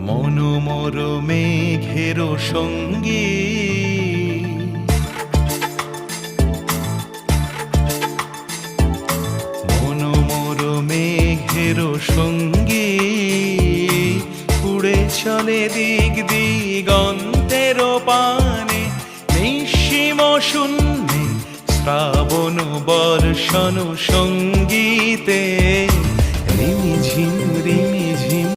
মনোমর মেঘের সঙ্গী মনোমর মেঘের সঙ্গী উড়ে চলে দিক দিগন্তের পানে নিঃসীম শূন্যে শ্রাবণ বর্ষণ সঙ্গীতে রিমিঝিম রিমি